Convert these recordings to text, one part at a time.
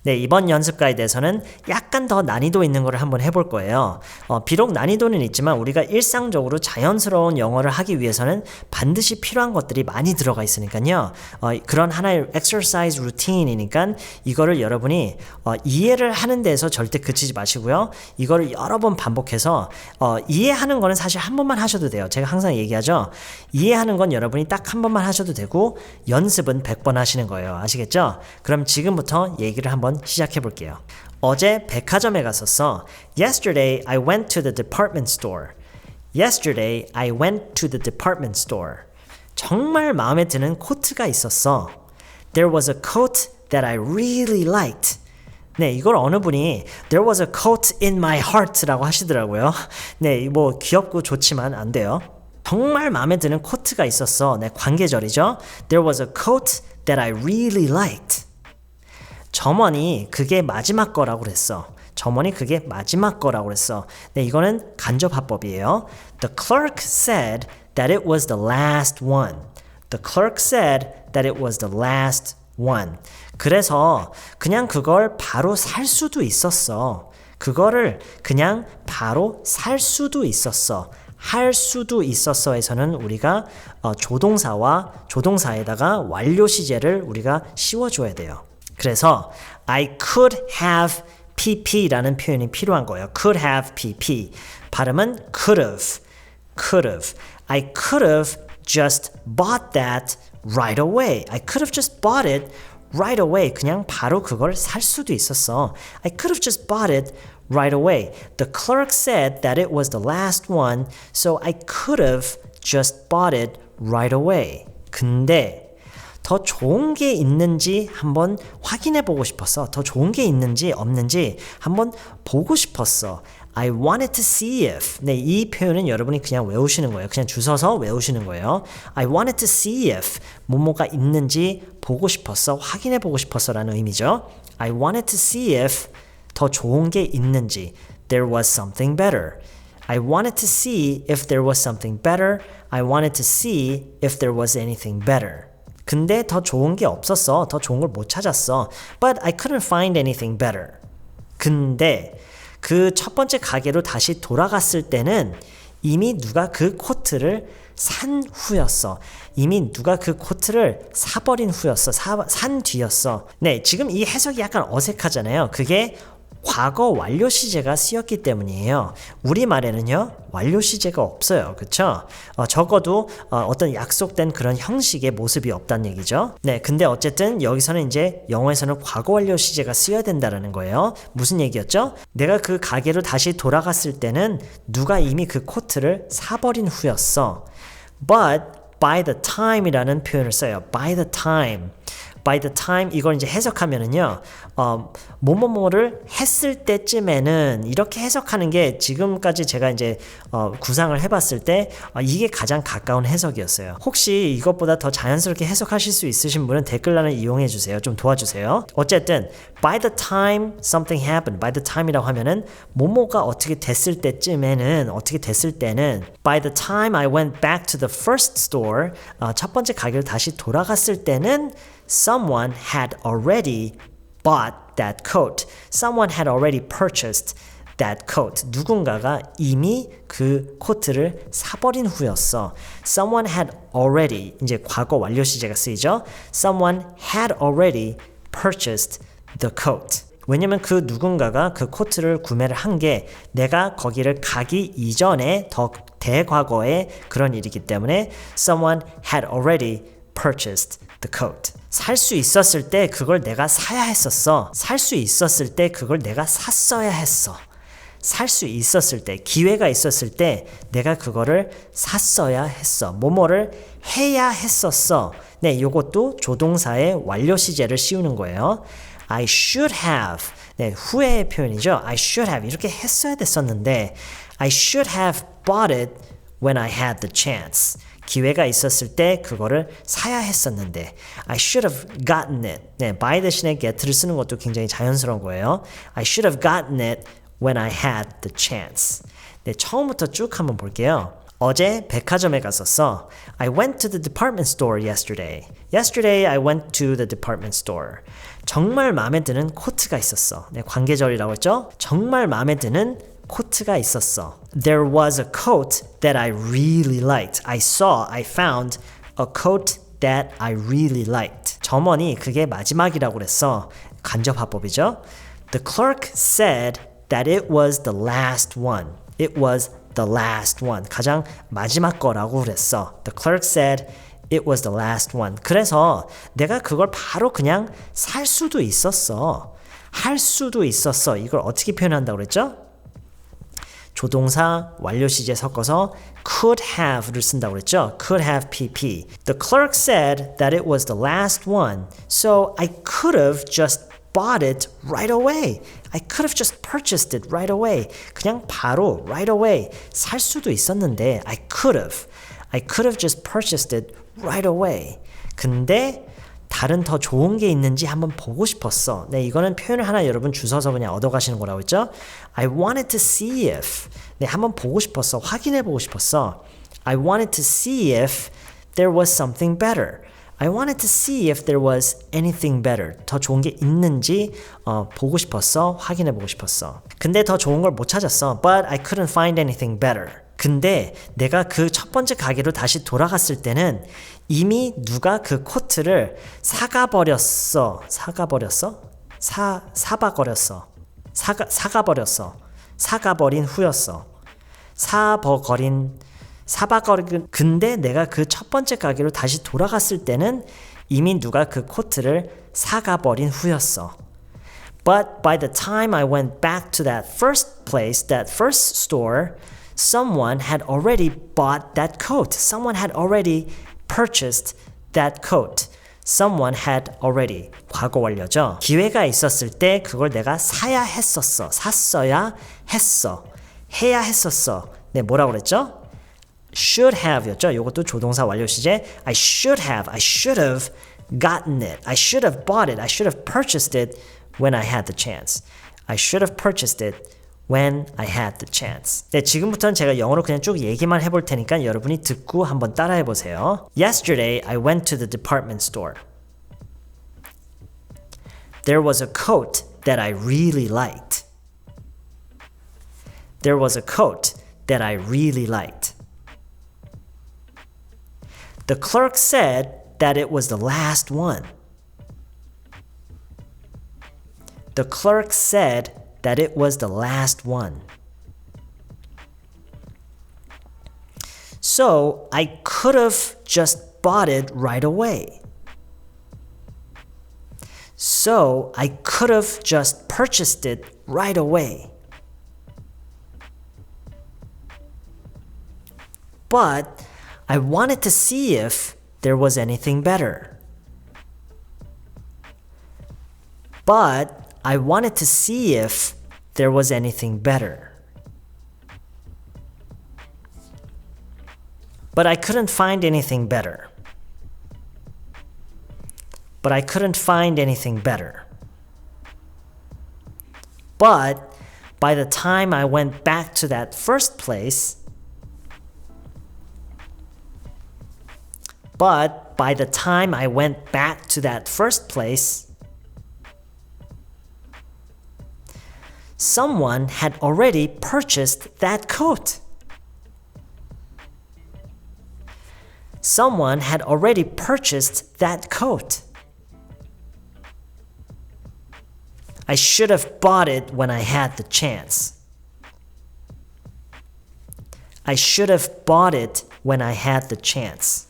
네, 이번 연습 가이드에서는 약간 더 난이도 있는 거를 한번 해볼 거예요. 비록 난이도는 있지만 우리가 일상적으로 자연스러운 영어를 하기 위해서는 반드시 필요한 것들이 많이 들어가 있으니까요. 그런 하나의 exercise routine이니까 이거를 여러분이 이해를 하는 데에서 절대 그치지 마시고요. 이거를 여러 번 반복해서 이해하는 거는 사실 한 번만 하셔도 돼요. 제가 항상 얘기하죠. 이해하는 건 여러분이 딱 한 번만 하셔도 되고 연습은 100번 하시는 거예요. 아시겠죠? 그럼 지금부터 얘기를 한번 시작해 볼게요. 어제 백화점에 갔었어. Yesterday I went to the department store. Yesterday I went to the department store. 정말 마음에 드는 코트가 있었어. There was a coat that I really liked. 네, 이걸 어느 분이 There was a coat in my heart라고 하시더라고요. 네, 뭐 귀엽고 좋지만 안 돼요. 정말 마음에 드는 코트가 있었어. 네, 관계절이죠. There was a coat that I really liked. 점원이 그게 마지막 거라고 그랬어. 점원이 그게 마지막 거라고 그랬어. 네, 이거는 간접화법이에요. The clerk said that it was the last one. The clerk said that it was the last one. 그래서 그냥 그걸 바로 살 수도 있었어. 그거를 그냥 바로 살 수도 있었어. 할 수도 있었어에서는 우리가 조동사와 조동사에다가 완료 시제를 우리가 씌워줘야 돼요. 그래서 I could have pp라는 표현이 필요한 거예요. could have pp. 발음은 could have. could have. I could have just bought that right away. I could have just bought it right away. 그냥 바로 그걸 살 수도 있었어. I could have just bought it right away. The clerk said that it was the last one, so I could have just bought it right away. 근데 더 좋은 게 있는지 한번 확인해 보고 싶었어. 더 좋은 게 있는지 없는지 한번 보고 싶었어. I wanted to see if. 네, 이 표현은 여러분이 그냥 외우시는 거예요. 그냥 주워서 외우시는 거예요. I wanted to see if 뭐뭐가 있는지 보고 싶었어. 확인해 보고 싶었어 라는 의미죠. I wanted to see if 더 좋은 게 있는지. There was something better. I wanted to see if there was something better. I wanted to see if there was anything better. 근데 더 좋은 게 없었어. 더 좋은 걸 못 찾았어. But I couldn't find anything better. 근데 그 첫 번째 가게로 다시 돌아갔을 때는 이미 누가 그 코트를 산 후였어. 이미 누가 그 코트를 사버린 후였어. 산 뒤였어. 네, 지금 이 해석이 약간 어색하잖아요. 그게 과거 완료 시제가 쓰였기 때문이에요. 우리말에는요, 완료 시제가 없어요. 그쵸? 적어도 어떤 약속된 그런 형식의 모습이 없다는 얘기죠. 네, 근데 어쨌든 여기서는 이제 영어에서는 과거 완료 시제가 쓰여야 된다는 거예요. 무슨 얘기였죠? 내가 그 가게로 다시 돌아갔을 때는 누가 이미 그 코트를 사버린 후였어. But by the time이라는 표현을 써요. By the time. By the time 이걸 이제 해석하면은요, 뭐뭐뭐를 했을 때쯤에는 이렇게 해석하는 게 지금까지 제가 이제 구상을 해봤을 때 이게 가장 가까운 해석이었어요. 혹시 이것보다 더 자연스럽게 해석하실 수 있으신 분은 댓글란을 이용해 주세요. 좀 도와주세요. 어쨌든 by the time something happened, by the time이라고 하면은 뭐뭐가 어떻게 됐을 때쯤에는 어떻게 됐을 때는 by the time I went back to the first store, 첫 번째 가게를 다시 돌아갔을 때는 someone had already bought that coat. Someone had already purchased that coat. 누군가가 이미 그 코트를 사버린 후였어. Someone had already, 이제 과거 완료 시제가 쓰이죠. Someone had already purchased the coat. 왜냐면 그 누군가가 그 코트를 구매를 한 게 내가 거기를 가기 이전에 더 대과거의 그런 일이기 때문에 someone had already purchased the coat. 살 수 있었을 때 그걸 내가 사야 했었어. 살 수 있었을 때 그걸 내가 샀어야 했어. 살 수 있었을 때, 기회가 있었을 때 내가 그거를 샀어야 했어. 뭐뭐를 해야 했었어. 네, 요것도 조동사의 완료 시제를 씌우는 거예요. I should have. 네, 후회의 표현이죠. I should have. 이렇게 했어야 됐었는데 I should have bought it when I had the chance. 기회가 있었을 때 그거를 사야 했었는데 I should have gotten it. 네, by 대신에 get를 쓰는 것도 굉장히 자연스러운 거예요. I should have gotten it when I had the chance. 네, 처음부터 쭉 한번 볼게요. 어제 백화점에 갔었어. I went to the department store yesterday. Yesterday I went to the department store. 정말 마음에 드는 코트가 있었어. 네, 관계절이라고 했죠? 정말 마음에 드는 코트가 있었어. There was a coat that I really liked. I found a coat that I really liked. 점원이 그게 마지막이라고 그랬어. 간접화법이죠. The clerk said that it was the last one. It was the last one. 가장 마지막 거라고 그랬어. The clerk said it was the last one. 그래서 내가 그걸 바로 그냥 살 수도 있었어. 할 수도 있었어. 이걸 어떻게 표현한다고 그랬죠? 조동사, 완료 시제 섞어서 could have를 쓴다고 그랬죠? Could have PP. The clerk said that it was the last one, so I could have just bought it right away. I could have just purchased it right away. 그냥 바로 right away 살 수도 있었는데 I could have just purchased it right away. 근데 다른 더 좋은 게 있는지 한번 보고 싶었어. 네, 이거는 표현을 하나 여러분 주워서 그냥 얻어가시는 거라고 했죠? I wanted to see if. 네, 한번 보고 싶었어. 확인해 보고 싶었어. I wanted to see if there was something better. I wanted to see if there was anything better. 더 좋은 게 있는지 보고 싶었어. 확인해 보고 싶었어. 근데 더 좋은 걸 못 찾았어. But I couldn't find anything better. 근데 내가 그 첫 번째 가게로 다시 돌아갔을 때는 이미 누가 그 코트를 사가버렸어. 사가버린 후였어. 근데 내가 그 첫 번째 가게로 다시 돌아갔을 때는 이미 누가 그 코트를 사가버린 후였어. But by the time I went back to that first place, that first store, someone had already bought that coat. Someone had already purchased that coat. Someone had already. 과거 완료죠. 기회가 있었을 때 그걸 내가 사야 했었어. 샀어야 했어. 해야 했었어. 네, 뭐라고 그랬죠? should have였죠. 이것도 조동사 완료 시제. I should have gotten it. I should have bought it. I should have purchased it when I had the chance. I should have purchased it when I had the chance. 네, 지금부터는 제가 영어로 그냥 쭉 얘기만 해볼 테니까 여러분이 듣고 한번 따라해 보세요. Yesterday, I went to the department store. There was a coat that I really liked. There was a coat that I really liked. The clerk said that it was the last one. The clerk said that it was the last one. So I could have just bought it right away. So I could have just purchased it right away. But I wanted to see if there was anything better. But I wanted to see if there was anything better. But I couldn't find anything better. But I couldn't find anything better. But by the time I went back to that first place, someone had already purchased that coat. Someone had already purchased that coat. I should have bought it when I had the chance. I should have bought it when I had the chance.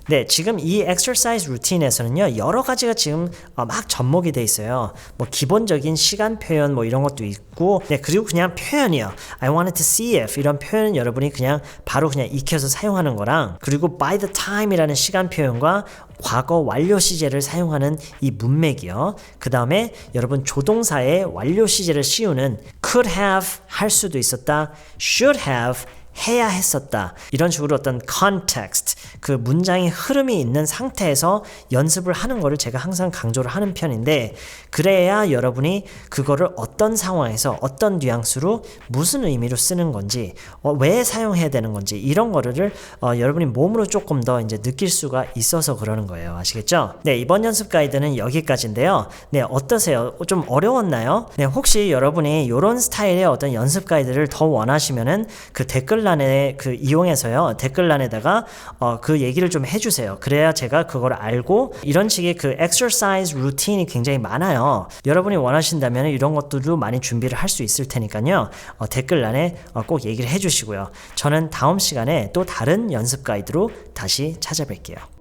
네, 지금 이 exercise 루틴에서는요, 여러 가지가 지금 막 접목이 돼 있어요. 뭐 기본적인 시간 표현 뭐 이런 것도 있고, 네, 그리고 그냥 표현이요. I wanted to see if 이런 표현은 여러분이 그냥 바로 그냥 익혀서 사용하는 거랑, 그리고 by the time이라는 시간 표현과 과거 완료 시제를 사용하는 이 문맥이요. 그 다음에 여러분 조동사의 완료 시제를 씌우는 could have 할 수도 있었다, should have 해야 했었다. 이런 식으로 어떤 context, 그 문장의 흐름이 있는 상태에서 연습을 하는 거를 제가 항상 강조를 하는 편인데 그래야 여러분이 그거를 어떤 상황에서 어떤 뉘앙스로 무슨 의미로 쓰는 건지 왜 사용해야 되는 건지 이런 거를 여러분이 몸으로 조금 더 이제 느낄 수가 있어서 그러는 거예요. 아시겠죠? 네, 이번 연습 가이드는 여기까지인데요. 네, 어떠세요? 좀 어려웠나요? 네, 혹시 여러분이 이런 스타일의 어떤 연습 가이드를 더 원하시면은 그 댓글란에 그 이용해서요. 댓글란에다가 그 얘기를 좀 해주세요. 그래야 제가 그걸 알고 이런 식의 그 exercise 루틴이 굉장히 많아요. 여러분이 원하신다면 이런 것들도 많이 준비를 할 수 있을 테니까요. 댓글란에 꼭 얘기를 해주시고요. 저는 다음 시간에 또 다른 연습 가이드로 다시 찾아뵐게요.